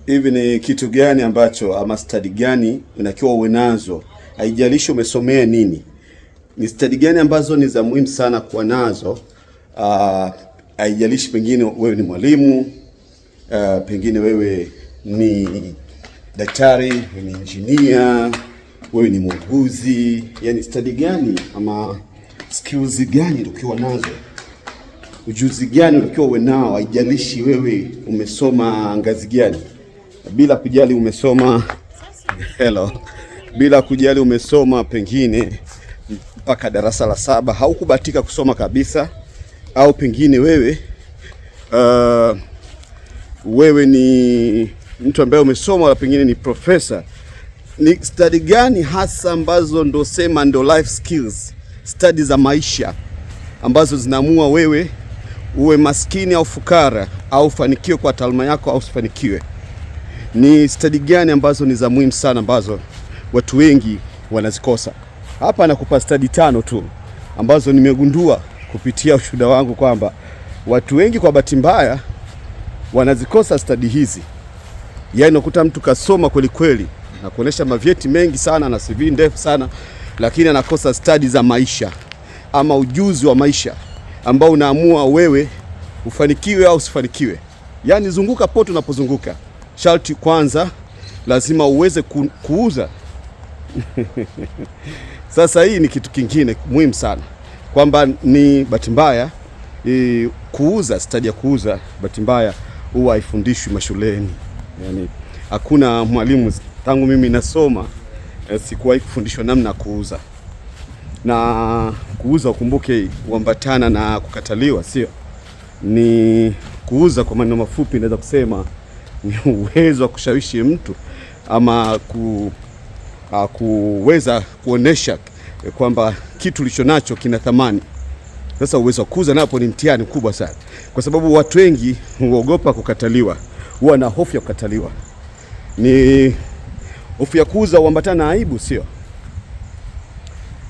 Hivi ni kitu gani ambacho ama study gani unakiwa uwe nazo, haijalishi umesomea nini? Ni study gani ambazo ni za muhimu sana kuwa nazo? Haijalishi pengine wewe ni mwalimu, pengine wewe ni daktari, wewe ni engineer, wewe ni muuguzi. Yani study gani ama skills gani ukiwa nazo, ujuzi gani ukiwa uwe nao, haijalishi wewe umesoma ngazi gani, bila kujali umesoma bila kujali umesoma pengine mpaka darasa la 7, haukubahatika kusoma kabisa, au pengine wewe ni mtu ambaye umesoma wala pengine ni professor. Ni study gani hasa ambazo ndo life skills, study za maisha ambazo zinaamua wewe uwe maskini au fukara, au fanikiwe kwa taaluma yako au usifanikiwe? Ni study gani ambazo ni za muhimu sana ambazo watu wengi wanazikosa? Hapa nakupa study 5 tu ambazo nimegundua kupitia ushuhuda wangu kwamba watu wengi kwa bahati mbaya wanazikosa study hizi. Yaani unakuta mtu kasoma kweli kweli na kuonesha mavyeti mengi sana na CV ndefu sana, lakini anakosa study za maisha ama ujuzi wa maisha ambao unaamua wewe ufanikiwe au usifanikiwe. Yaani zunguka pote unapozunguka, sharti kwanza lazima uweze kuuza. Sasa hii ni kitu kingine muhimu sana, kwamba ni bahati mbaya kuuza, study ya kuuza bahati mbaya huwa haifundishwi mashuleni. Yani hakuna mwalimu, tangu mimi nasoma sikuwahi kufundishwa namna kuuza. Na kuuza, ukumbuke, huambatana na kukataliwa, sio? Ni kuuza kwa maneno mafupi naweza kusema ni uwezo wa kushawishi mtu ama kuweza kuonesha kwamba kitu ulicho nacho kina thamani. Sasa uwezo wa kuuza napo ni mtihani kubwa sana, kwa sababu watu wengi huogopa kukataliwa, huwa na hofu ya kukataliwa. Ni hofu ya kuuza huambatana na aibu, sio?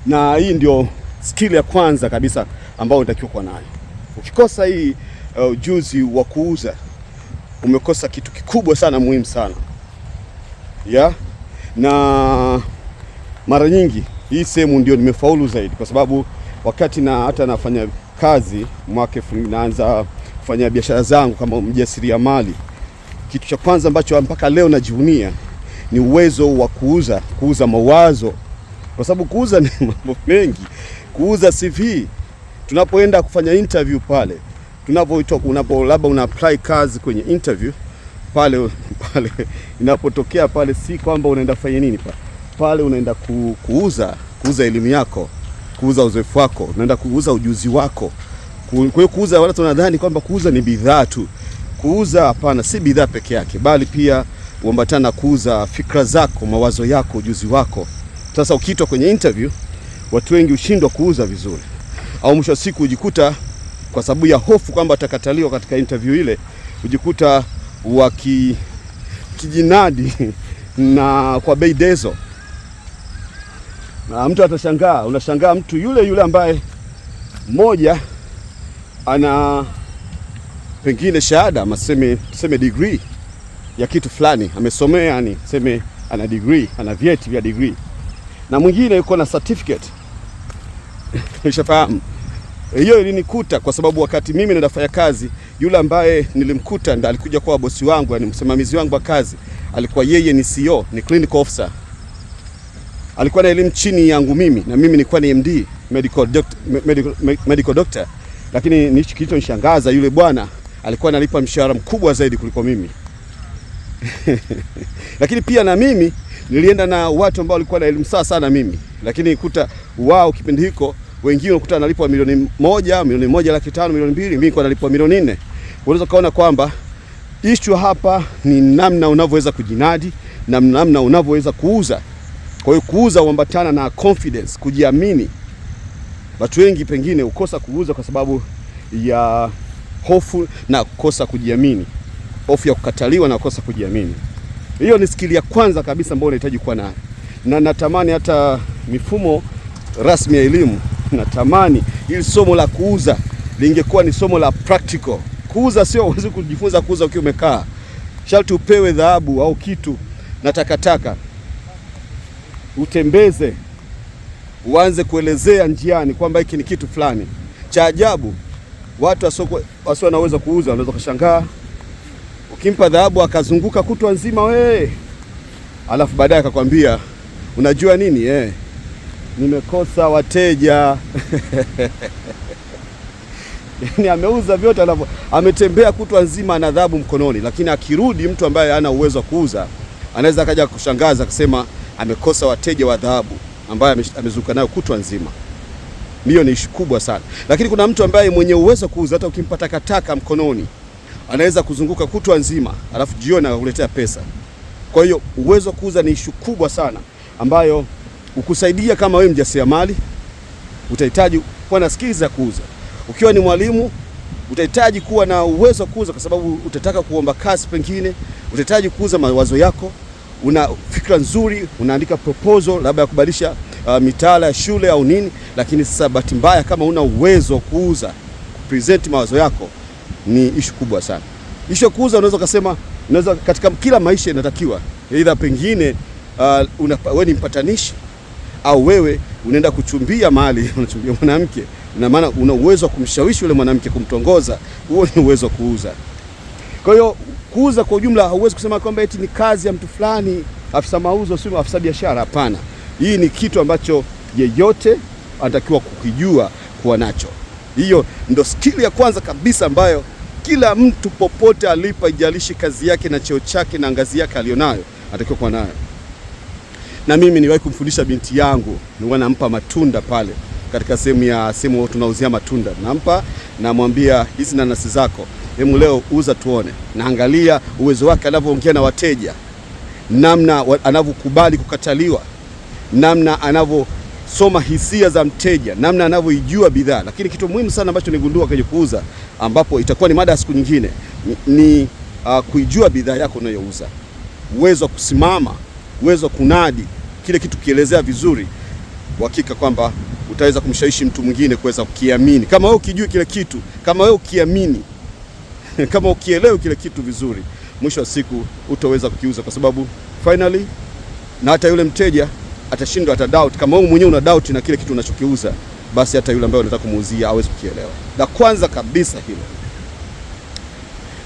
Na hii ndio skill ya kwanza kabisa ambayo unatakiwa kuwa nayo. Ukikosa hii ujuzi wa kuuza, umekosa kitu kikubwa sana muhimu sana. Na mara nyingi hii sehemu ndio nimefaulu zaidi, kwa sababu wakati hata nafanya kazi mwaka naanza kufanya biashara zangu kama mjasiriamali, kitu cha kwanza ambacho mpaka leo najivunia ni uwezo wa kuuza mawazo. Kwa sababu kuuza ni mambo mengi. Kuuza CV, tunapoenda kufanya interview pale, labda una apply kazi kwenye interview pale inapotokea pale, si kwamba unaenda kufanya nini pale unaenda kuuza elimu yako, kuuza uzoefu wako, unaenda kuuza ujuzi wako. Kwa hiyo kuuza, watu wanadhani kwamba kuuza ni bidhaa tu. Kuuza hapana, si bidhaa peke yake, bali pia huambatana kuuza fikra zako, mawazo yako, ujuzi wako. Sasa ukiitwa kwenye interview, watu wengi ushindwa kuuza vizuri, au mwisho siku ujikuta kwa sababu ya hofu kwamba atakataliwa katika interview ile, ujikuta kijinadi na kwa bei dezo. Na mtu atashangaa, unashangaa mtu yule ambaye mmoja ana pengine shahada, tuseme degree ya kitu fulani, amesomea, yani tuseme ana degree, ana vyeti vya degree, na mwingine yuko na certificate. Ushafahamu? Hiyo ilinikuta kwa sababu wakati mimi ninafanya kazi, yule ambaye nilimkuta ndo alikuja kwa bosi wangu, yani msimamizi wangu wa kazi, alikuwa yeye ni CEO, ni clinical officer. Alikuwa na elimu chini yangu mimi, na mimi nilikuwa ni MD, medical doctor. Lakini ni kitu nishangaza, yule bwana alikuwa analipa mshahara mkubwa zaidi kuliko mimi. Lakini pia na mimi nilienda na watu ambao walikuwa na elimu sawa sana mimi, lakini nikuta wao kipindi hiko wengine ukuta analipwa milioni 1, milioni 1.5, milioni 2, mimi nilikuwa nalipwa milioni 4. Unaweza kaona kwamba issue hapa ni namna unavyoweza kujinadi na namna unavyoweza kuuza. Kwa hiyo kuuza huambatana na confidence, kujiamini. Watu wengi pengine ukosa kuuza kwa sababu ya hofu na kukosa kujiamini. Hofu ya kukataliwa na kukosa kujiamini. Hiyo ni skill ya kwanza kabisa ambayo unahitaji kuwa nayo. Na natamani hata mifumo rasmi ya elimu, natamani ili somo la kuuza lingekuwa ni somo la practical. Kuuza sio uweze kujifunza kuuza ukiwa umekaa. sharti upewe dhahabu au kitu na takataka, utembeze, uanze kuelezea njiani kwamba hiki ni kitu fulani. Cha ajabu, watu wasio wanaweza kuuza wanaweza kushangaa, ukimpa dhahabu akazunguka kutwa nzima wewe, alafu baadaye akakwambia unajua nini, nimekosa wateja. Yani ameuza vyote, alafu ametembea kutwa nzima na dhahabu mkononi, lakini akirudi mtu ambaye hana uwezo wa kuuza anaweza akaja kushangaza akasema amekosa wateja wa dhahabu ambaye amezunguka nayo kutwa nzima. Hiyo ni ishu kubwa sana. Lakini kuna mtu ambaye mwenye uwezo wa kuuza, hata ukimpa takataka mkononi anaweza kuzunguka kutwa nzima alafu jioni akakuletea pesa. Kwa hiyo uwezo wa kuuza ni ishu kubwa sana ambayo ukusaidia. Kama wewe mjasiriamali utahitaji kuwa na skills za kuuza. Ukiwa ni mwalimu utahitaji kuwa na uwezo wa kuuza, kwa sababu utataka kuomba kazi, pengine utahitaji kuuza mawazo yako. Una fikra nzuri, unaandika proposal labda ya kubadilisha mitaala ya shule au nini, lakini sasa bahati mbaya kama una uwezo wa kuuza, kupresent mawazo yako, ni ishu kubwa sana. Ishu ya kuuza unaweza katika kila maisha inatakiwa, either pengine wewe ni mpatanishi au wewe unaenda kuchumbia mahali, unachumbia mwanamke, na maana una uwezo wa kumshawishi yule mwanamke, kumtongoza. Huo ni uwezo wa kuuza. Kwa hiyo kuuza kwa ujumla hauwezi kusema kwamba eti ni kazi ya mtu fulani, afisa mauzo, sio afisa biashara. Hapana, hii ni kitu ambacho yeyote anatakiwa kukijua kuwa nacho. Hiyo ndo skill ya kwanza kabisa ambayo kila mtu popote alipo, ijalishi kazi yake na cheo chake na ngazi yake alionayo, anatakiwa kuwa nayo. Na mimi niliwahi kumfundisha binti yangu, nilikuwa nampa matunda pale katika sehemu tunauzia matunda. Namwambia hizi nanasi zako, hebu leo uza tuone. Naangalia uwezo wake anavyoongea na wateja, namna anavyokubali kukataliwa, namna anavyosoma hisia za mteja, namna anavyoijua bidhaa. Lakini kitu muhimu sana ambacho nigundua kwenye kuuza, ambapo itakuwa ni mada ya siku nyingine, ni kuijua bidhaa yako unayouza. Uwezo wa kusimama, uwezo wa kunadi kile kitu, kielezea vizuri, uhakika kwamba utaweza kumshawishi mtu mwingine kuweza kukiamini. Kama wewe ukijua kile kitu, kama wewe ukiamini, kama ukielewa kile kitu vizuri, mwisho wa siku utaweza kukiuza, kwa sababu finally na hata yule mteja atashindwa, doubt. Kama wewe mwenyewe una doubt na kile kitu unachokiuza, basi hata yule ambaye unataka kumuuzia hawezi kukielewa. La kwanza kabisa hilo.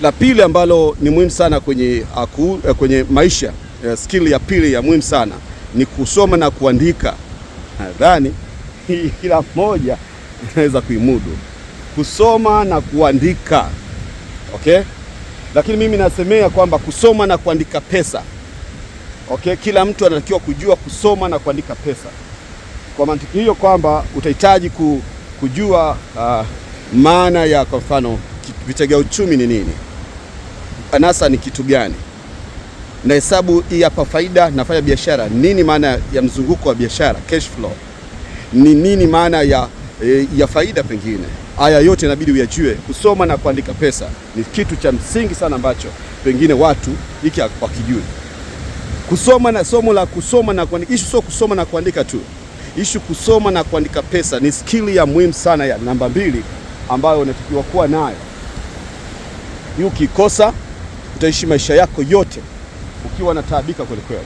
La pili ambalo ni muhimu sana kwenye maisha, skill ya pili ya muhimu sana ni kusoma na kuandika. Nadhani kila mmoja anaweza kuimudu kusoma na kuandika, okay? Lakini mimi nasemea kwamba kusoma na kuandika pesa, okay? Kila mtu anatakiwa kujua kusoma na kuandika pesa. Kwa mantiki hiyo kwamba utahitaji kujua maana ya, kwa mfano, vitega uchumi ni nini, anasa ni kitu gani, na hesabu hii hapa, faida, nafanya biashara, nini maana ya mzunguko wa biashara, cash flow ni nini, maana ya faida. Pengine haya yote inabidi uyajue. Kusoma na kuandika pesa ni kitu cha msingi sana ambacho pengine watu hiki wakijui. Kusoma na somo la kusoma na kuandika, ishu sio kusoma na kuandika tu, ishu kusoma na kuandika pesa ni skill ya muhimu sana ya namba 2 ambayo unatakiwa kuwa nayo. Hii ukikosa utaishi maisha yako yote ukiwa unataabika kweli kweli.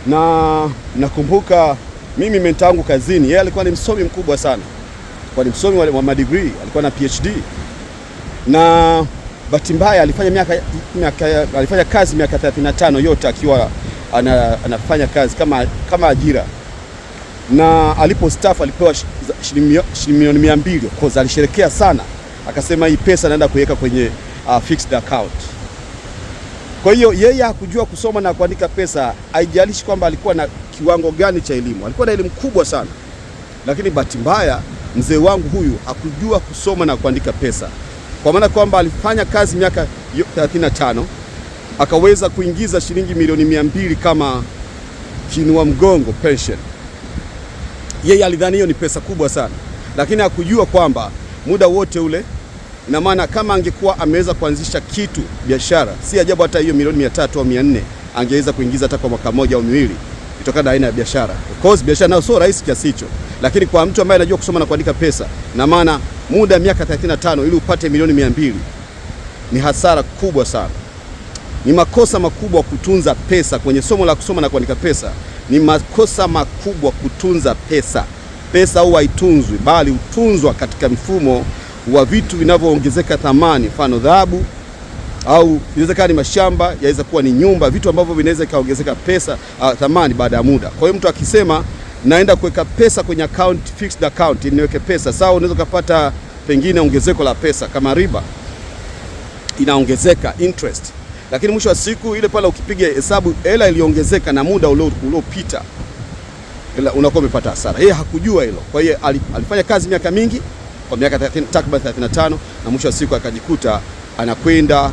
Na nakumbuka mimi mentor wangu kazini, yeye alikuwa ni msomi mkubwa sana. Kwa ni msomi wa madegree, alikuwa na PhD. Na bahati mbaya alifanya kazi miaka 35 yote akiwa anafanya kazi kama ajira. Na alipo staff alipewa shilingi milioni 200. Of course alisherekea sana. Akasema hii pesa naenda kuweka kwenye fixed account. Kwa hiyo yeye hakujua kusoma na kuandika pesa, haijalishi kwamba alikuwa na kiwango gani cha elimu. Alikuwa na elimu kubwa sana. Lakini bahati mbaya mzee wangu huyu hakujua kusoma na kuandika pesa. Kwa maana kwamba alifanya kazi miaka 35, akaweza kuingiza shilingi milioni 200 kama kinua mgongo pension. Yeye alidhani hiyo ni pesa kubwa sana, lakini hakujua kwamba muda wote ule, na maana kama angekuwa ameweza kuanzisha kitu biashara, si ajabu hata hiyo milioni 300 au 400 angeweza kuingiza hata kwa mwaka mmoja au miwili, kutokana na aina ya biashara. Of course biashara nayo sio rahisi kiasi hicho, lakini kwa mtu ambaye anajua kusoma na kuandika pesa, na maana muda miaka 35 ili upate milioni 200 ni hasara kubwa sana. Ni makosa makubwa kutunza pesa kwenye somo la kusoma na kuandika pesa. Ni makosa makubwa kutunza pesa. Pesa huwa haitunzwi, bali hutunzwa katika mfumo wa vitu vinavyoongezeka thamani, mfano dhahabu, au inaweza kuwa ni mashamba, yaweza kuwa ni nyumba, vitu ambavyo vinaweza kaongezeka pesa thamani baada ya muda. Kwa hiyo mtu akisema naenda kuweka pesa kwenye account, fixed account, niweke pesa, sawa, unaweza kupata pengine ongezeko la pesa kama riba inaongezeka, interest, lakini mwisho wa siku ile pale ukipiga hesabu hela iliongezeka na muda uliopita, unakuwa umepata hasara. Yeye hakujua hilo. Kwa hiyo alifanya kazi miaka mingi, kwa miaka takriban 35, na mwisho wa siku akajikuta anakwenda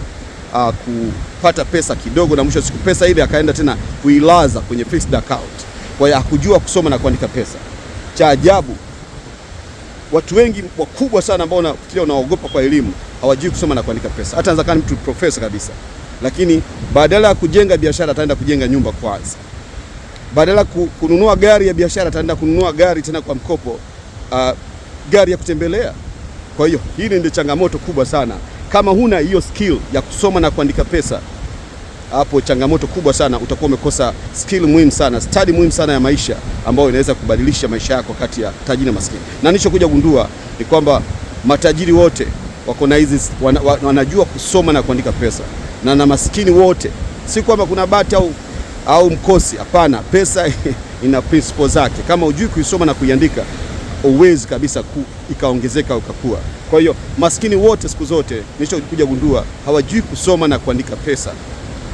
kupata pesa kidogo, na mwisho wa siku pesa ile akaenda tena kuilaza kwenye fixed account. Kwa hiyo hakujua kusoma na kuandika pesa. Cha ajabu, watu wengi wakubwa sana ambao unafikiria unaogopa kwa elimu hawajui kusoma na kuandika pesa. Hata anaweza kuwa mtu profesa kabisa, lakini badala ya kujenga biashara ataenda kujenga nyumba kwanza. Badala ya kununua gari ya biashara ataenda kununua gari tena kwa mkopo, gari ya kutembelea. Kwa hiyo hili ndio changamoto kubwa sana. Kama huna hiyo skill ya kusoma na kuandika pesa, hapo changamoto kubwa sana, utakuwa umekosa skill muhimu sana, study muhimu sana ya maisha, ambayo inaweza kubadilisha maisha yako kati ya tajiri na maskini. Na nilichokuja gundua ni kwamba matajiri wote wako na hizi, wanajua kusoma na kuandika pesa, na maskini wote, si kwamba kuna bahati au mkosi, hapana. Pesa ina principle zake. Kama hujui kuisoma na kuiandika, uwezi kabisa ikaongezeka ukakua. Kwa hiyo maskini wote siku zote nilichokuja gundua hawajui kusoma na kuandika pesa.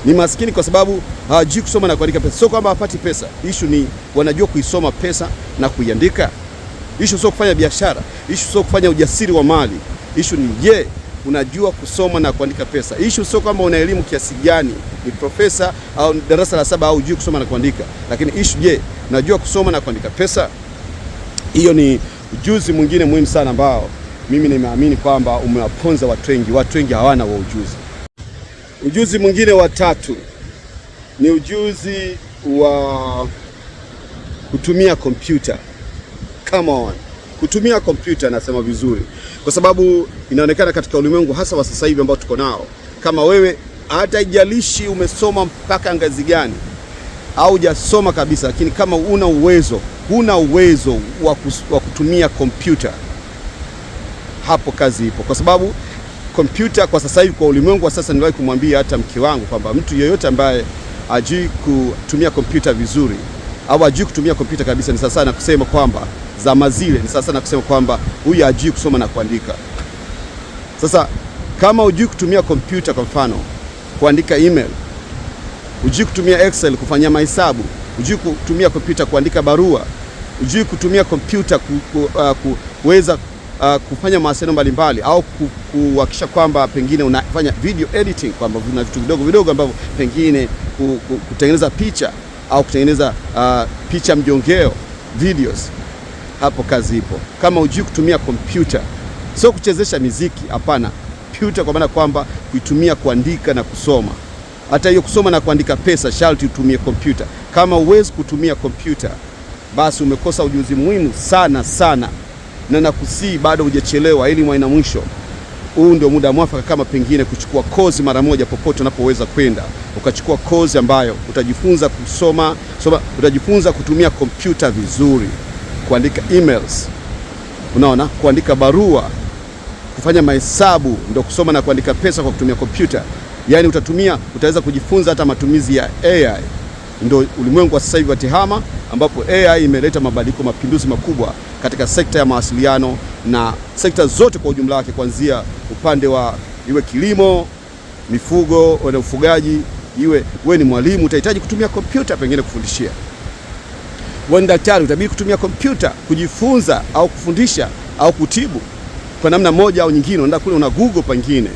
Ni maskini kwa sababu hawajui kusoma na kuandika pesa. Sio kwamba hawapati pesa. Issue ni wanajua kuisoma pesa na kuiandika. Issue sio kufanya biashara. Issue sio kufanya ujasiri wa mali. Issue ni je, unajua kusoma na kuandika pesa. Issue sio kwamba una elimu kiasi gani, ni profesa au darasa la 7 au hujui kusoma na kuandika. Lakini issue, je, unajua kusoma na kuandika pesa? Hiyo ni ujuzi mwingine muhimu sana ambao mimi nimeamini kwamba umewaponza watu wengi. Watu wengi hawana wa ujuzi. Ujuzi mwingine wa tatu ni ujuzi wa kutumia kompyuta. Come on. Kutumia kompyuta, nasema vizuri, kwa sababu inaonekana katika ulimwengu hasa wa sasa hivi ambao tuko nao, kama wewe hata ijalishi umesoma mpaka ngazi gani au hujasoma kabisa, lakini kama huna uwezo wa kutumia kompyuta, hapo kazi ipo. Kwa sababu kompyuta kwa sasa hivi, kwa ulimwengu wa sasa, niliwahi kumwambia hata mke wangu kwamba mtu yeyote ambaye hajui kutumia kompyuta vizuri au hajui kutumia kompyuta kabisa, ni sasa na kusema kwamba zama zile, ni sasa na kusema kwamba huyu hajui kusoma na kuandika. Sasa kama hujui kutumia kompyuta, kwa mfano kuandika email, hujui kutumia Excel kufanya mahesabu, hujui kutumia kompyuta kuandika barua, hujui kutumia kompyuta kuweza kufanya mawasiliano mbalimbali, au kuhakikisha kwamba pengine unafanya video editing, kwamba kuna vitu vidogo vidogo ambavyo pengine kutengeneza picha au kutengeneza picha mjongeo, videos, hapo kazi ipo. Kama hujui kutumia kompyuta, sio kuchezesha muziki, hapana, kompyuta kwa maana kwamba kuitumia kuandika na kusoma. Hata hiyo kusoma na kuandika pesa sharti utumie kompyuta. Kama huwezi kutumia kompyuta, basi umekosa ujuzi muhimu sana sana, na nakusii bado hujachelewa, elimu haina mwisho. Huu ndio muda mwafaka kama pengine kuchukua kozi mara moja popote unapoweza kwenda, ukachukua kozi ambayo utajifunza kusoma, utajifunza kutumia kompyuta vizuri, kuandika emails, unaona, kuandika barua, kufanya mahesabu. Ndio kusoma na kuandika pesa kwa kutumia kompyuta. Yaani utaweza kujifunza hata matumizi ya AI. Ndio ulimwengu wa sasa hivi wa tehama, ambapo AI imeleta mapinduzi makubwa katika sekta ya mawasiliano na sekta zote kwa ujumla wake, kuanzia upande wa iwe kilimo, mifugo, na ufugaji, iwe wewe ni mwalimu utahitaji kutumia kompyuta pengine kufundishia. Wewe ni daktari utabidi kutumia kompyuta kujifunza au kufundisha au kutibu kwa namna moja au nyingine. Unaenda kule una Google, pengine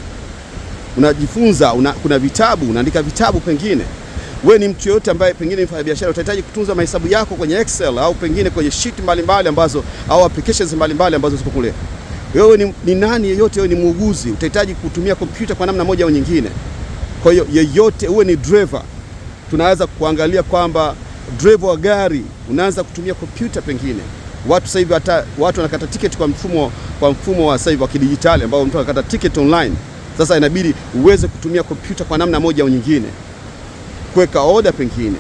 unajifunza, kuna vitabu, unaandika vitabu. Pengine wewe ni mtu yote ambaye pengine ni mfanyabiashara, utahitaji kutunza mahesabu yako kwenye Excel au pengine kwenye sheet mbalimbali ambazo au applications mbalimbali ambazo ziko kule. Wewe ni nani yeyote, wewe ni muuguzi, utahitaji kutumia kompyuta kwa namna moja au nyingine. Kwa hiyo yeyote, uwe ni driver, tunaweza kuangalia kwamba driver wa gari unaanza kutumia kompyuta. Pengine watu sasa hivi hata watu wanakata ticket kwa mfumo wa sasa hivi wa kidijitali, ambao mtu anakata ticket online. Sasa inabidi uweze kutumia kompyuta kwa namna moja au nyingine, kuweka order. Pengine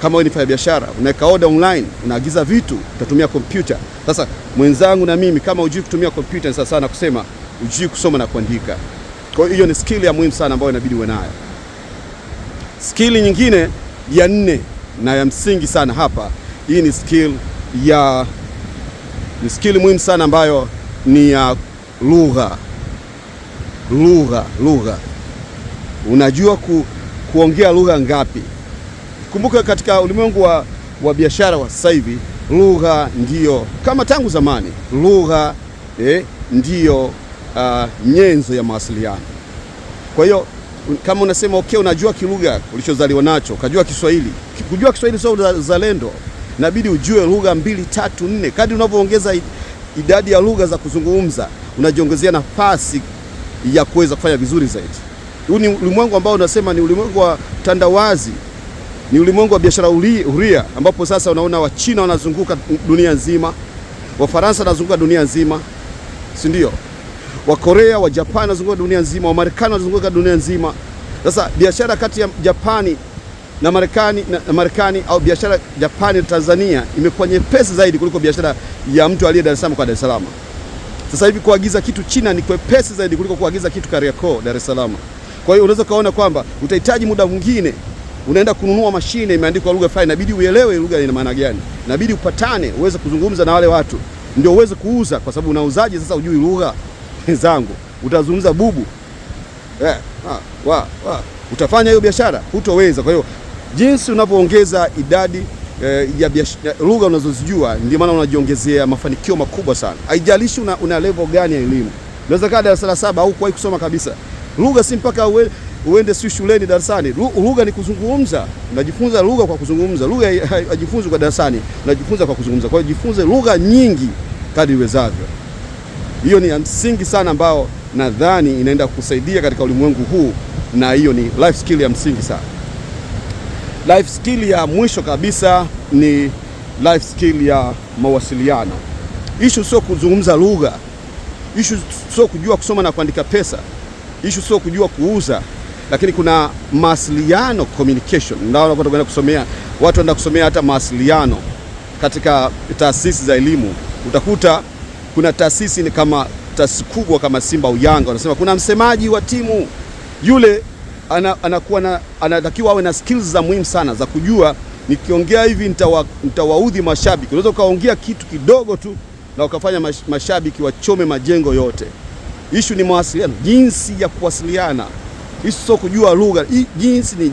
kama wewe ni mfanya biashara, unaweka order online, unaagiza vitu, utatumia kompyuta. Sasa mwenzangu na mimi, kama hujui kutumia kompyuta, ni sawa na kusema hujui kusoma na kuandika. Kwa hiyo ni skill ya muhimu sana ambayo inabidi uwe nayo. Skill nyingine ya 4 na ya msingi sana hapa, hii ni skill muhimu sana ambayo ni ya lugha. Unajua kuongea lugha ngapi? Kumbuka katika ulimwengu wa biashara wa sasa hivi, lugha ndio kama tangu zamani, lugha ndio nyenzo ya mawasiliano. Kwa hiyo kama unasema okay, unajua kilugha ulichozaliwa nacho, ukajua Kiswahili. Kujua Kiswahili sio uzalendo, inabidi ujue lugha 2, 3, 4. Kadri unavyoongeza idadi ya lugha za kuzungumza, unajiongezea nafasi ya kuweza kufanya vizuri zaidi. Huu ni ulimwengu ambao unasema ni ulimwengu wa tandawazi, ni ulimwengu wa biashara huria, ambapo sasa unaona Wachina wanazunguka dunia nzima, Wafaransa wanazunguka dunia nzima, si ndio? Wa Korea, wa Japan wanazunguka dunia nzima, wa Marekani wanazunguka dunia nzima. Sasa biashara kati ya Japani na Marekani au biashara Japani na Tanzania imekuwa nyepesi zaidi kuliko biashara ya mtu aliye Dar es Salaam kwa Dar es Salaam. Sasa hivi kuagiza kitu China ni kwepesi zaidi kuliko kuagiza kitu Kariakoo, Dar es Salaam. Kwa hiyo unaweza kaona kwamba utahitaji muda mwingine, unaenda kununua mashine imeandikwa lugha fulani, inabidi uelewe lugha ina maana gani, inabidi upatane, uweze kuzungumza na wale watu ndio uweze kuuza, kwa sababu unauzaje sasa ujui lugha zangu? Utazungumza bubu utafanya hiyo biashara? Hutoweza. Kwa hiyo jinsi unavyoongeza idadi ya lugha unazozijua, ndio maana unajiongezea mafanikio makubwa sana. Haijalishi una level gani ya elimu. Unaweza kaa darasa la 7 au kuwahi kusoma kabisa. Lugha si mpaka uende si shuleni darasani. Lugha ni kuzungumza. Unajifunza lugha kwa kuzungumza. Lugha haijifunzi kwa darasani, unajifunza kwa kuzungumza. Kwa hiyo jifunze lugha nyingi kadri uwezavyo. Hiyo ni ya msingi sana ambao nadhani inaenda kusaidia katika ulimwengu huu, na hiyo ni life skill ya msingi sana. Life skill ya mwisho kabisa ni life skill ya mawasiliano. Issue sio kuzungumza lugha. Issue sio kujua kusoma na kuandika pesa. Issue sio kujua kuuza, lakini kuna mawasiliano, communication. Ndio wanapokwenda kusomea, watu wanaenda kusomea hata mawasiliano katika taasisi za elimu. Utakuta kuna taasisi ni kama taasisi kubwa kama Simba au Yanga, wanasema kuna msemaji wa timu. Yule anatakiwa awe na skills za muhimu sana za kujua nikiongea hivi nitawaudhi mashabiki. Unaweza ukaongea kitu kidogo tu na ukafanya mashabiki wachome majengo yote. Issue ni mawasiliano, jinsi ya kuwasiliana. Issue sio kujua lugha,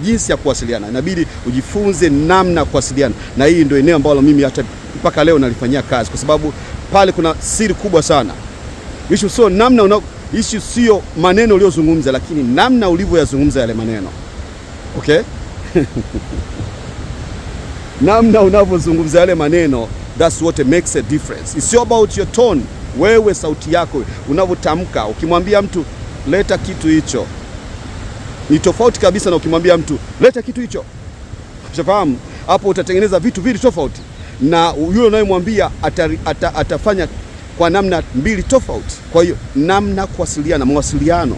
jinsi ya kuwasiliana. Inabidi ujifunze namna kuwasiliana, na hii ndio eneo ambalo mimi hata mpaka leo nalifanyia kazi, kwa sababu pale kuna siri kubwa sana. Issue sio issue sio maneno uliyozungumza, lakini namna ulivyoyazungumza yale maneno. Okay? Namna unavyozungumza yale maneno, that's what makes a difference. It's about your tone. Wewe sauti yako unavyotamka. Ukimwambia mtu leta kitu hicho, ni tofauti kabisa na ukimwambia mtu leta kitu hicho. Ushafahamu? Hapo utatengeneza vitu vili tofauti, na yule unayemwambia atafanya kwa namna 2 tofauti. Kwa hiyo namna kuwasiliana, mawasiliano.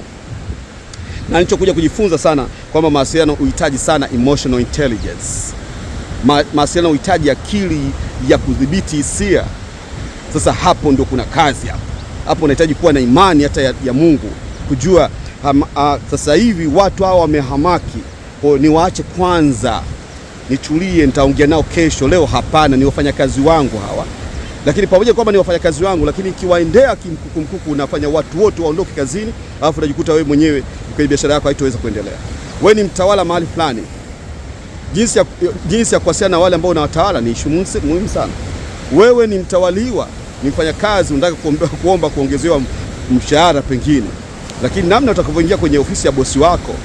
Na nilichokuja kujifunza sana kwamba mawasiliano uhitaji sana emotional intelligence. Mawasiliano uhitaji akili ya kudhibiti hisia. Sasa hapo ndio kuna kazi hapo. Hapo unahitaji kuwa na imani hata ya Mungu, kujua sasa hivi watu hao wamehamaki, kwa niwaache kwanza, nitulie, nitaongea nao kesho. Leo hapana, ni wafanyakazi wangu hawa. Lakini pamoja kwamba ni wafanyakazi wangu, lakini ikiwaendea kimkukumkuku, unafanya watu wote waondoke kazini, alafu unajikuta wewe mwenyewe kwa biashara yako haitoweza kuendelea. Wewe ni mtawala mahali fulani, jinsi ya kuwasiliana na wale ambao unawatawala ni issue muhimu sana. Wewe ni mtawaliwa, ni mfanyakazi, unataka kuomba kuongezewa mshahara pengine, lakini namna utakavyoingia kwenye ofisi ya bosi wako,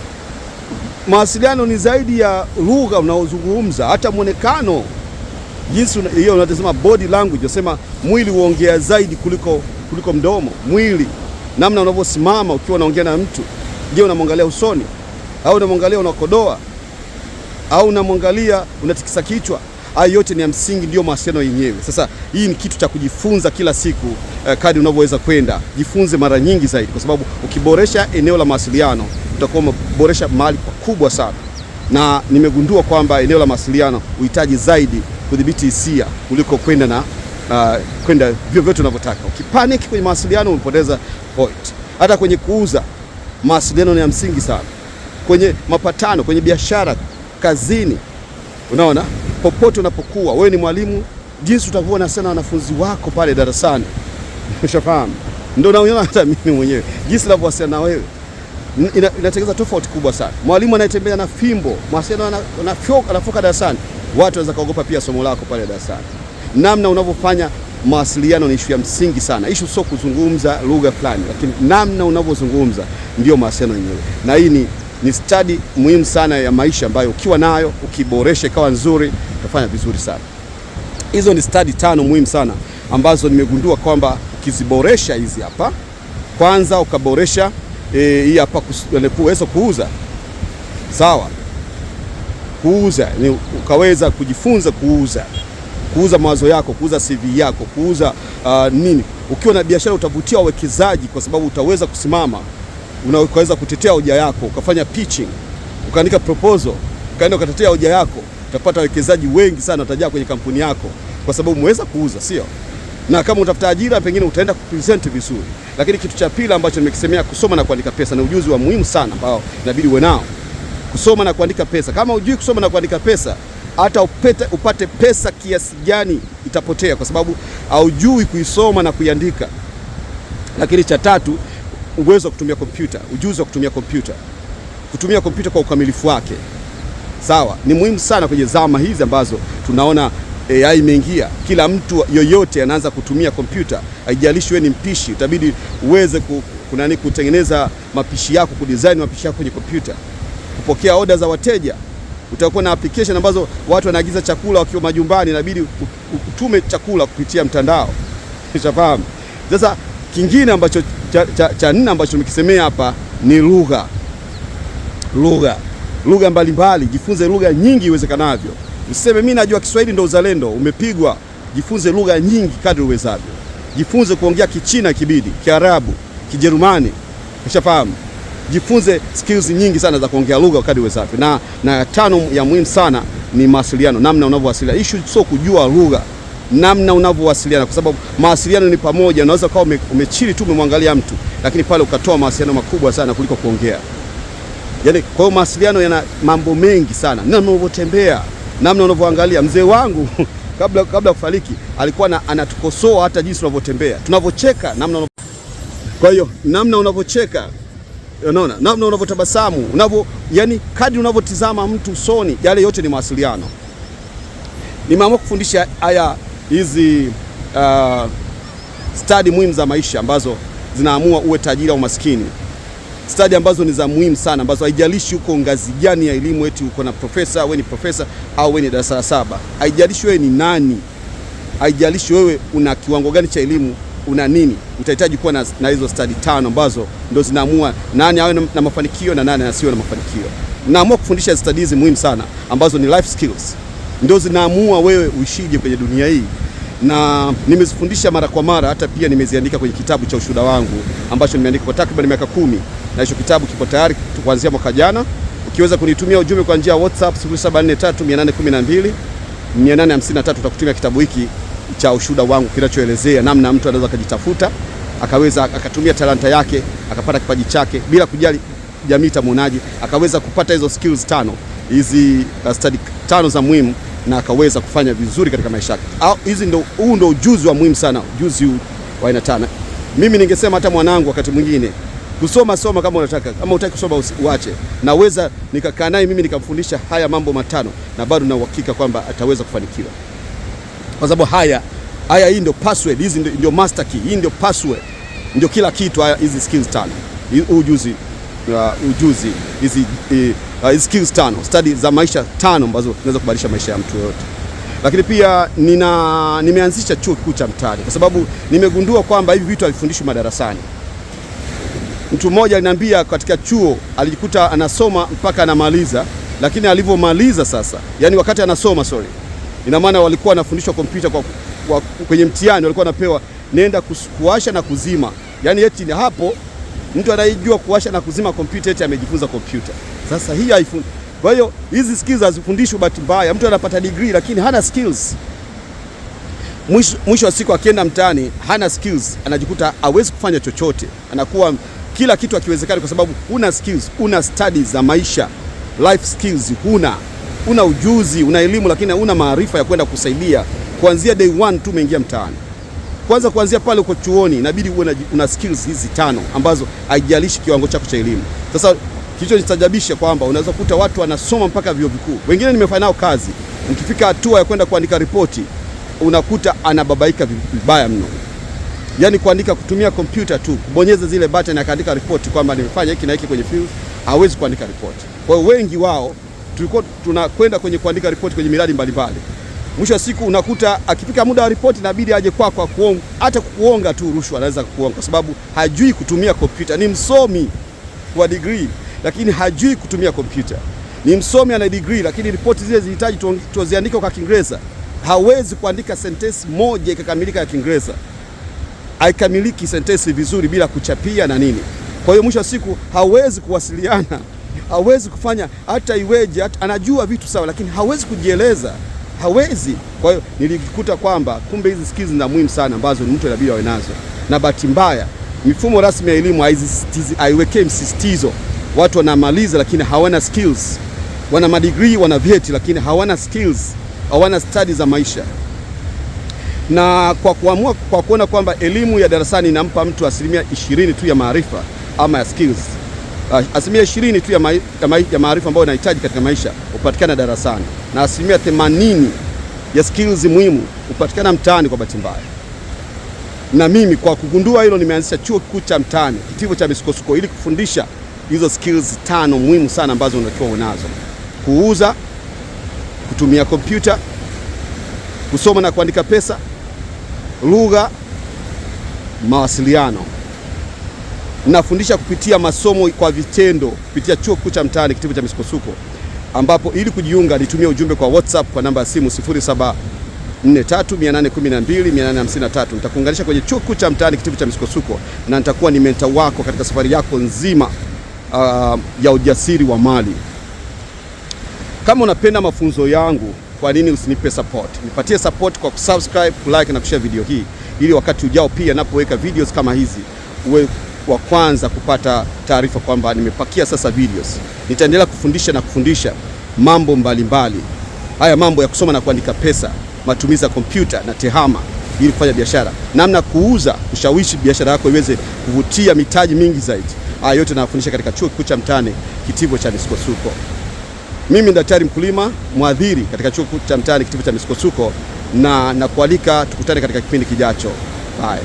mawasiliano ni zaidi ya lugha unaozungumza, hata muonekano. Jinsi hiyo unasema body language, unasema mwili uongea zaidi kuliko mdomo. Mwili, namna unavyosimama ukiwa unaongea na mtu. Je, unamwangalia usoni au unamwangalia unakodoa au unamwangalia unatikisa kichwa Hayo yote ni ya msingi, ndio mawasiliano yenyewe. Sasa hii ni kitu cha kujifunza kila siku, kadri unavyoweza kwenda. Jifunze mara nyingi zaidi, kwa sababu ukiboresha eneo la mawasiliano utakuwa umeboresha mahali pakubwa sana. Na nimegundua kwamba eneo la mawasiliano uhitaji zaidi kudhibiti hisia kuliko kwenda na kwenda vyovyote unavyotaka. Ukipanic kwenye mawasiliano umepoteza point. Hata kwenye kuuza mawasiliano ni ya msingi sana. Kwenye mapatano, kwenye biashara, kazini, unaona, popote unapokuwa wewe ni mwalimu, jinsi utavyoona sana wanafunzi wako pale darasani, umeshafahamu, ndio naona hata mimi mwenyewe jinsi ninavyowasiliana na wewe inatengeneza tofauti kubwa sana. Mwalimu anayetembea na fimbo, mawasiliano anafoka darasani, watu wanaweza kaogopa pia somo lako pale darasani. Namna unavyofanya mawasiliano ni issue ya msingi sana. Issue sio kuzungumza lugha fulani, lakini namna unavyozungumza ndio mawasiliano yenyewe. Na hii ni study muhimu sana ya maisha ambayo ukiwa nayo, ukiboresha ikawa nzuri, utafanya vizuri sana. Hizo ni study 5 muhimu sana ambazo nimegundua kwamba ukiziboresha hizi hapa, kwanza ukaboresha hii hapa kuweza kuuza. Sawa? Kuuza ni ukaweza kujifunza kuuza mawazo yako, kuuza CV yako, kuuza nini. Ukiwa na biashara utavutia wawekezaji kwa sababu utaweza kusimama, unaweza kutetea hoja yako, ukafanya pitching, ukaandika proposal, ukaenda ukatetea hoja yako, utapata wawekezaji wengi sana watajaa kwenye kampuni yako kwa sababu umeweza kuuza, sio? Na kama utafuta ajira pengine utaenda kupresent vizuri. Lakini kitu cha pili ambacho nimekisemea, kusoma na kuandika pesa, na ujuzi wa muhimu sana ambao inabidi uwe nao. Kusoma na kuandika pesa. Kama hujui kusoma na kuandika pesa, hata upate pesa kiasi gani itapotea, kwa sababu haujui kuisoma na kuiandika. Lakini cha tatu, uwezo wa kutumia kompyuta, ujuzi wa kutumia kompyuta. Kutumia kompyuta kwa ukamilifu wake. Sawa, ni muhimu sana kwenye zama hizi ambazo tunaona AI imeingia. Kila mtu yoyote anaanza kutumia kompyuta. Haijalishi wewe ni mpishi, utabidi uweze kutengeneza mapishi yako, kudesign mapishi yako kwenye kompyuta. Kupokea order za wateja, utakuwa na application ambazo watu wanaagiza chakula wakiwa majumbani, inabidi utume chakula kupitia mtandao. Ushafahamu? Sasa kingine ambacho cha nne ambacho nimekisemea hapa ni lugha mbalimbali. Jifunze lugha nyingi iwezekanavyo. Usiseme mimi najua Kiswahili ndio uzalendo, umepigwa. Jifunze lugha nyingi kadri uwezavyo. Jifunze kuongea Kichina kibidi, Kiarabu, Kijerumani. Ushafahamu? Jifunze skills nyingi sana za kuongea lugha kadri uwezavyo. Na tano ya muhimu sana ni mawasiliano, namna unavyowasiliana. Issue sio kujua lugha, namna unavyowasiliana, kwa sababu mawasiliano ni pamoja. Unaweza kuwa umechili tu umemwangalia mtu, lakini pale ukatoa mawasiliano makubwa sana kuliko kuongea. Yaani kwa hiyo mawasiliano yana mambo mengi sana. Namna unavyotembea, namna unavyoangalia. Mzee wangu kabla kufariki alikuwa anatukosoa hata jinsi tunavyotembea, tunavyocheka, kwa hiyo namna unavyocheka, unaona, namna unavyotabasamu, yani kadri unavyotizama mtu usoni, yale yote ni mawasiliano. Nimeamua kufundisha hizi study muhimu za maisha ambazo zinaamua uwe tajiri au maskini. Study ambazo ni za muhimu sana, ambazo haijalishi uko ngazi gani ya elimu, eti uko na profesa, wewe ni profesa au wewe ni darasa la 7. Haijalishi wewe ni nani, haijalishi wewe una kiwango gani cha elimu, una nini, utahitaji kuwa na hizo study 5 ambazo ndio zinaamua nani awe na mafanikio na nani asiwe na mafanikio. Naamua kufundisha studies muhimu sana ambazo ni life skills, ndio zinaamua wewe uishije kwenye dunia hii. Na nimezifundisha mara kwa mara, hata pia nimeziandika kwenye kitabu cha ushuhuda wangu ambacho nimeandika kwa takriban miaka 10, na hicho kitabu kipo tayari kuanzia mwaka jana. Ukiweza kunitumia ujumbe kwa njia ya WhatsApp 0743810853 utakutumia kitabu hiki cha ushuhuda wangu kinachoelezea namna mtu anaweza kujitafuta, akaweza akatumia talanta yake, akapata kipaji chake bila kujali jamii itamuonaje, akaweza kupata hizo skills 5, hizi study 5 za muhimu, na akaweza kufanya vizuri katika maisha yake. Huu ndio ujuzi wa muhimu sana, ujuzi wa aina 5. Mimi ningesema hata mwanangu wakati mwingine soma kama unataka, kama hutaki kusoma uache. Naweza nikakaa naye mimi nikamfundisha haya mambo 5 na bado na uhakika kwamba ataweza kufanikiwa. Kwa sababu hii ndio password, hizi ndio master key, hii ndio password, ndio kila kitu. Hizi skills 5, ujuzi hizi skills 5, study za maisha 5 ambazo zinaweza kubadilisha maisha ya mtu yoyote. Lakini pia nimeanzisha chuo kikuu cha mtaani kwa sababu nimegundua kwamba hivi vitu havifundishwi madarasani. Mtu mmoja aliniambia katika chuo alijikuta anasoma mpaka anamaliza, lakini alivyomaliza sasa, yani wakati anasoma Ina maana walikuwa wanafundishwa kompyuta kwenye mtihani walikuwa wanapewa nenda kuwasha na kuzima. Yaani eti hapo mtu anayejua kuwasha na kuzima kompyuta eti amejifunza kompyuta. Sasa hii haifundi. Kwa hiyo hizi skills hazifundishwi bahati mbaya. Mtu anapata degree lakini hana skills. Mwisho wa siku akienda mtaani hana skills, anajikuta hawezi kufanya chochote. Anakuwa kila kitu akiwezekana kwa sababu huna skills, una studies za maisha, life skills huna. Una ujuzi, una elimu lakini huna maarifa ya kwenda kusaidia kuanzia day one tu umeingia mtaani. Kwanza kuanzia pale uko chuoni inabidi uwe una skills hizi 5 ambazo haijalishi kiwango chako cha elimu. Sasa kilichonistajabisha kwamba unaweza kukuta watu wanasoma mpaka vyuo vikuu. Wengine nimefanya nao kazi. Mkifika hatua ya kwenda kuandika ripoti unakuta anababaika vibaya mno. Yaani kuandika kutumia kompyuta tu, kubonyeza zile button akaandika ripoti kwamba nimefanya hiki na hiki kwenye field, hawezi kuandika ripoti. Kwa hiyo wengi wao tulikuwa tunakwenda kwenye kuandika ripoti kwenye miradi mbalimbali. Mwisho wa siku unakuta akifika muda wa ripoti inabidi aje kwako kuonga, hata kukuonga tu rushwa anaweza kukuonga kwa sababu hajui kutumia kompyuta. Ni msomi wa degree lakini hajui kutumia kompyuta. Ni msomi ana degree lakini ripoti zile zinahitaji tuziandike kwa Kiingereza. Hawezi kuandika sentence moja ikakamilika ya Kiingereza. Haikamiliki sentence vizuri bila kuchapia na nini. Kwa hiyo mwisho wa siku hawezi kuwasiliana, hawezi kufanya hata iweje, anajua vitu sawa lakini hawezi kujieleza. Hawezi. Kwa hiyo nilikuta kwamba kumbe hizi skills ni muhimu sana ambazo mtu inabidi awe nazo. Na bahati mbaya mifumo rasmi ya elimu haiwekei msisitizo. Watu wanamaliza lakini hawana skills. Wana madegree, wana vyeti lakini hawana skills, hawana studies za maisha. Na kwa kuona kwamba elimu ya darasani inampa mtu 20% tu ya maarifa ama ya skills. 20% tu ya maarifa ambayo anahitaji katika maisha upatikana darasani na 80% ya skills muhimu upatikana mtaani kwa bahati mbaya. Na mimi kwa kugundua hilo nimeanzisha chuo kikuu cha mtaani, kitivo cha misukosuko ili kufundisha hizo skills 5 muhimu sana ambazo unatakiwa unazo. Kuuza, kutumia kompyuta, kusoma na kuandika pesa, lugha, mawasiliano. Nafundisha kupitia masomo kwa vitendo kupitia chuo kikuu cha mtaani kitivo cha misukosuko, ambapo ili kujiunga nitumia ujumbe kwa WhatsApp kwa namba ya simu 0743812853. Nitakuunganisha kwenye chuo kikuu cha mtaani kitivo cha misukosuko na nitakuwa ni mentor wako katika safari yako nzima ya ujasiri wa mali. Kama unapenda mafunzo yangu, kwa nini usinipe support? Nipatie support kwa kusubscribe, kulike na kushare video hii ili wakati ujao pia napoweka videos kama hizi uwe wa kwanza kupata taarifa kwamba nimepakia sasa videos. Nitaendelea kufundisha mambo mbalimbali. Haya mambo ya kusoma na kuandika pesa, matumizi ya kompyuta na tehama ili kufanya biashara, namna kuuza, kushawishi biashara yako iweze kuvutia mitaji mingi zaidi. Haya yote nafundisha katika chuo kikuu cha mtaani kitivo cha misukosuko. Mimi ni daktari mkulima, mwadhiri katika chuo kikuu cha mtaani kitivo cha misukosuko, na nakualika tukutane katika kipindi kijacho. Bye.